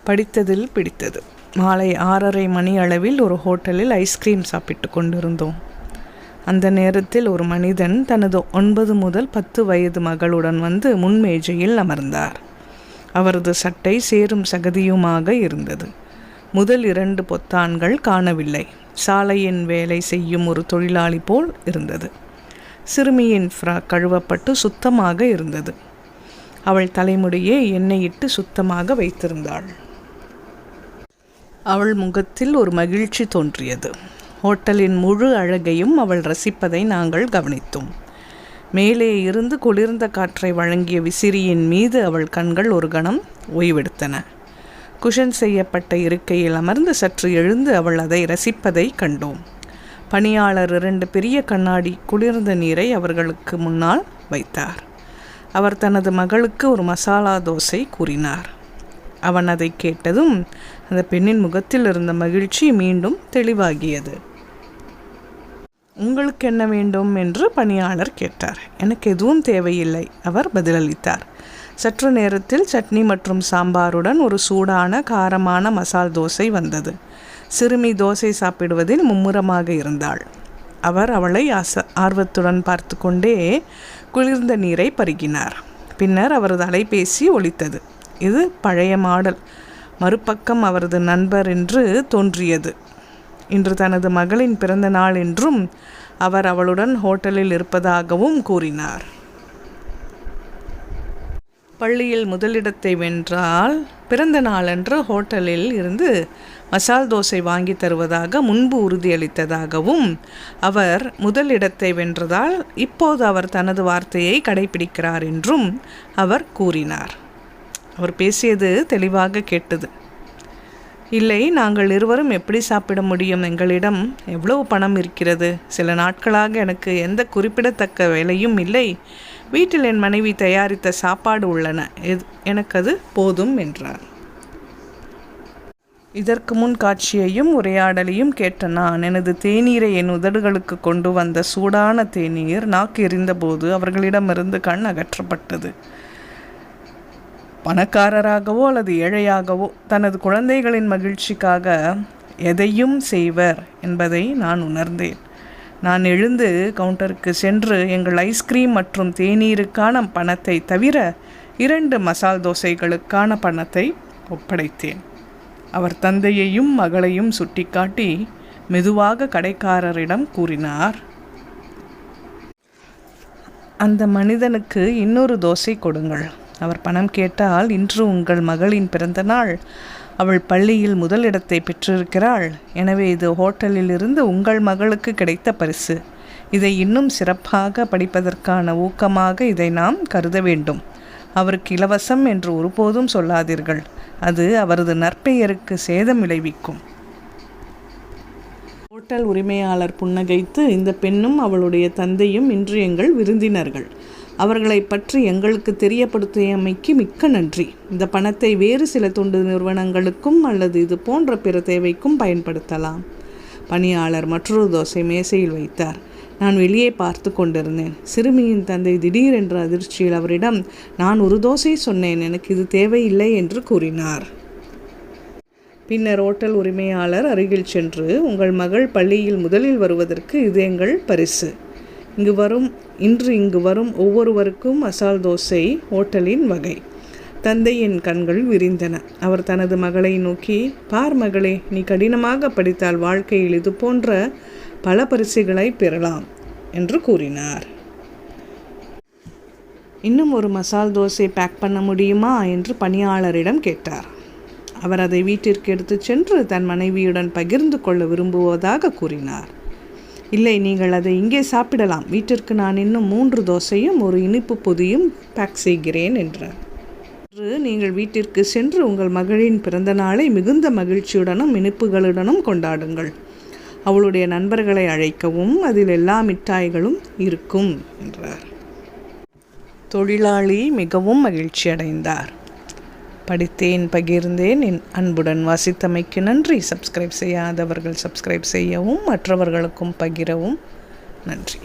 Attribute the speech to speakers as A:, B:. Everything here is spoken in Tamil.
A: படித்ததில் பிடித்தது. மாலை 6:30 மணி அளவில் ஒரு ஹோட்டலில் ஐஸ்கிரீம் சாப்பிட்டு கொண்டிருந்தோம். அந்த நேரத்தில் ஒரு மனிதன் தனது 9 முதல் 10 வயது மகளுடன் வந்து முன்மேஜையில் அமர்ந்தார். அவரது சட்டை சேரும் சகதியுமாக இருந்தது. முதல் 2 பொத்தான்கள் காணவில்லை. சாலையின் வேலை செய்யும் ஒரு தொழிலாளி போல் இருந்தது. சிறுமியின் ஃப்ராக் கழுவப்பட்டு சுத்தமாக இருந்தது. அவள் தலைமுடியை எண்ணெயிட்டு சுத்தமாக வைத்திருந்தாள். அவள் முகத்தில் ஒரு மகிழ்ச்சி தோன்றியது. ஹோட்டலின் முழு அழகையும் அவள் ரசிப்பதை நாங்கள் கவனித்தோம். மேலே இருந்து குளிர்ந்த காற்றை வழங்கிய விசிறியின் மீது அவள் கண்கள் ஒரு கணம் ஓய்வெடுத்தன. குஷன் செய்யப்பட்ட இருக்கையில் அமர்ந்து சற்று எழுந்து அவள் அதை ரசிப்பதை கண்டோம். பணியாளர் 2 பெரிய கண்ணாடி குளிர்ந்த நீரை அவர்களுக்கு முன்னால் வைத்தார். அவர் தனது மகளுக்கு ஒரு மசாலா தோசை கூறினார். அவன் அதை கேட்டதும் அந்த பெண்ணின் முகத்தில் இருந்த மகிழ்ச்சி மீண்டும் தெளிவாகியது. உங்களுக்கு என்ன வேண்டும் என்று பணியாளர் கேட்டார். எனக்கு எதுவும் தேவையில்லை, அவர் பதிலளித்தார். சற்று நேரத்தில் சட்னி மற்றும் சாம்பாருடன் ஒரு சூடான காரமான மசால் தோசை வந்தது. சிறுமி தோசை சாப்பிடுவதில் மும்முரமாக இருந்தாள். அவர் அவளை ஆர்வத்துடன் பார்த்து கொண்டே குளிர்ந்த நீரை பருகினார். பின்னர் அவரது அலைபேசி ஒலித்தது. இது பழைய மாடல். மறுபக்கம் அவரது நண்பர் என்று தோன்றியது. இன்று தனது மகளின் பிறந்த நாள் என்றும் அவர் அவளுடன் ஹோட்டலில் இருப்பதாகவும் கூறினார். பள்ளியில் முதலிடத்தை வென்றால் பிறந்த நாளன்று ஹோட்டலில் இருந்து மசால் தோசை வாங்கி தருவதாக முன்பு உறுதியளித்ததாகவும், அவர் முதலிடத்தை வென்றதால் இப்போது அவர் தனது வார்த்தையை கடைபிடிக்கிறார் என்றும் அவர் கூறினார். அவர் பேசியது தெளிவாக கேட்டது. இல்லை, நாங்கள் இருவரும் எப்படி சாப்பிட முடியும்? எங்களிடம் எவ்வளவு பணம் இருக்கிறது? சில நாட்களாக எனக்கு எந்த குறிப்பிடத்தக்க வேலையும் இல்லை. வீட்டில் என் மனைவி தயாரித்த சாப்பாடு உள்ளன. எனக்கு அது போதும் என்றார். இதற்கு முன் காட்சியையும் உரையாடலையும் கேட்ட நான் எனது தேநீரை என் உதடுகளுக்கு கொண்டு வந்த சூடான தேநீர் நாக்கு எறிந்தபோது அவர்களிடமிருந்து கண் அகற்றப்பட்டது. பணக்காரராகவோ அல்லது ஏழையாகவோ தனது குழந்தைகளின் மகிழ்ச்சிக்காக எதையும் செய்வர் என்பதை நான் உணர்ந்தேன். நான் எழுந்து கவுண்டருக்கு சென்று எங்கள் ஐஸ்கிரீம் மற்றும் தேநீருக்கான பணத்தை தவிர 2 மசால் தோசைகளுக்கான பணத்தை ஒப்படைத்தேன். அவர் தந்தையையும் மகளையும் சுட்டிக்காட்டி மெதுவாக கடைக்காரரிடம் கூறினார், அந்த மனிதனுக்கு இன்னொரு தோசை கொடுங்கள். அவர் பணம் கேட்டால் இன்று உங்கள் மகளின் பிறந்த நாள். அவள் பள்ளியில் முதலிடத்தை பெற்றிருக்கிறாள். எனவே இது ஹோட்டலில் இருந்து உங்கள் மகளுக்கு கிடைத்த பரிசு. இதை இன்னும் சிறப்பாக படிப்பதற்கான ஊக்கமாக இதை நாம் கருத வேண்டும். அவருக்கு இலவசம் என்று ஒருபோதும் சொல்லாதீர்கள். அது அவரது நற்பெயருக்கு சேதம் விளைவிக்கும். ஹோட்டல் உரிமையாளர் புன்னகைத்து, இந்த பெண்ணும் அவளுடைய தந்தையும் இன்று எங்கள் விருந்தினர்கள். அவர்களை பற்றி எங்களுக்கு தெரியப்படுத்தியமைக்கு மிக்க நன்றி. இந்த பணத்தை வேறு சில தொண்டு நிறுவனங்களுக்கும் அல்லது இது போன்ற பிற தேவைக்கும் பயன்படுத்தலாம். பணியாளர் மற்றொரு தோசை மேசையில் வைத்தார். நான் வெளியே பார்த்து கொண்டிருந்தேன். சிறுமியின் தந்தை திடீரென்ற அதிர்ச்சியில் அவரிடம், நான் ஒரு தோசை சொன்னேன், எனக்கு இது தேவையில்லை என்று கூறினார். பின்னர் ஓட்டல் உரிமையாளர் அருகில் சென்று, உங்கள் மகள் பள்ளியில் முதலில் வருவதற்கு இது எங்கள் பரிசு. இன்று இங்கு வரும் ஒவ்வொருவருக்கும் மசால் தோசை ஹோட்டலின் வகை. தந்தையின் கண்கள் விரிந்தன. அவர் தனது மகளை நோக்கி, பார் மகளே, நீ கடினமாக படித்தால் வாழ்க்கையில் இது போன்ற பல பரிசுகளை பெறலாம் என்று கூறினார். இன்னும் ஒரு மசால் தோசை பேக் பண்ண முடியுமா என்று பணியாளரிடம் கேட்டார். அவர் அதை வீட்டிற்கு எடுத்துச் சென்று தன் மனைவியுடன் பகிர்ந்து கொள்ள விரும்புவதாக கூறினார். இல்லை, நீங்கள் அதை இங்கே சாப்பிடலாம். வீட்டிற்கு நான் இன்னும் 3 தோசையும் ஒரு இனிப்பு பொதியும் பேக் செய்கிறேன் என்றார். நீங்கள் வீட்டிற்கு சென்று உங்கள் மகளின் பிறந்த நாளை மிகுந்த மகிழ்ச்சியுடனும் இனிப்புகளுடனும் கொண்டாடுங்கள். அவளுடைய நண்பர்களை அழைக்கவும், அதில் எல்லா மிட்டாய்களும் இருக்கும் என்றார். தொழிலாளி மிகவும் மகிழ்ச்சி அடைந்தார். படித்தேன், பகிர்ந்தேன். என் அன்புடன் வாசித்தமைக்கு நன்றி. சப்ஸ்கிரைப் செய்யாதவர்கள் சப்ஸ்கிரைப் செய்யவும் மற்றவர்களுக்கும் பகிரவும் நன்றி.